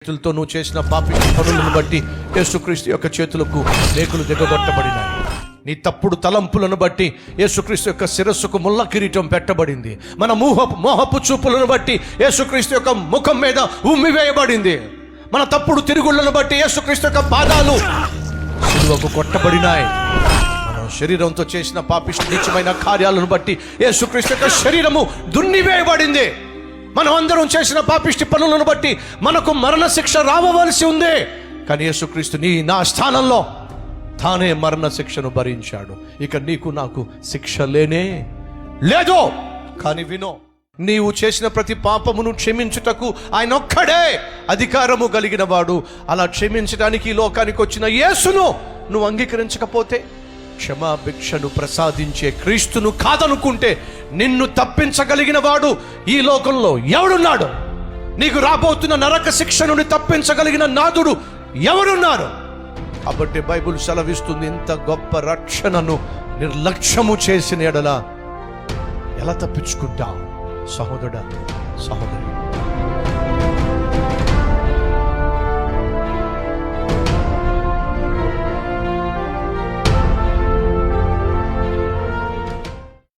చేతులతో నువ్వు చేసిన పాపిష్టి పనులను బట్టి యేసుక్రీస్తు యొక్క చేతులకు రేకులు దిగగొట్టబడినాయి. నీ తప్పుడు తలంపులను బట్టి యేసుక్రీస్తు యొక్క శిరస్సుకు ముళ్ళ కిరీటం పెట్టబడింది. మన మోహపు చూపులను బట్టి యేసుక్రీస్తు యొక్క ముఖం మీద ఉమ్మివేయబడింది. మన తప్పుడు తిరుగుళ్లను బట్టి యేసుక్రీస్తు యొక్క పాదాలు సిలువకు కొట్టబడినాయి. మన శరీరంతో చేసిన పాపిష్టి నీచమైన కార్యాలను బట్టి యేసుక్రీస్తు యొక్క శరీరము దున్నివేయబడింది. మనం అందరం చేసిన పాపిష్టి పనులను బట్టి మనకు మరణ శిక్ష రావవలసి ఉంది. కానీ యేసుక్రీస్తు నా స్థానంలో తానే మరణ శిక్షను భరించాడు. ఇక నీకు నాకు శిక్ష లేనే లేదు. కానీ వినో, నీవు చేసిన ప్రతి పాపమును క్షమించుటకు ఆయన ఒక్కడే అధికారము కలిగిన వాడు. అలా క్షమించడానికి ఈ లోకానికి వచ్చిన యేసును నువ్వు అంగీకరించకపోతే, క్షమాభిక్షను ప్రసాదించే క్రీస్తును కాదనుకుంటే, నిన్ను తప్పించగలిగిన వాడు ఈ లోకంలో ఎవడున్నాడు? నీకు రాబోతున్న నరక శిక్ష నుండి తప్పించగలిగిన నాథుడు ఎవరున్నారు? కాబట్టి బైబిల్ సెలవిస్తుంది, ఇంత గొప్ప రక్షణను నిర్లక్ష్యము చేసిన ఎడల ఎలా తప్పించుకుంటావు? సహోదరుడా, సహోదరి,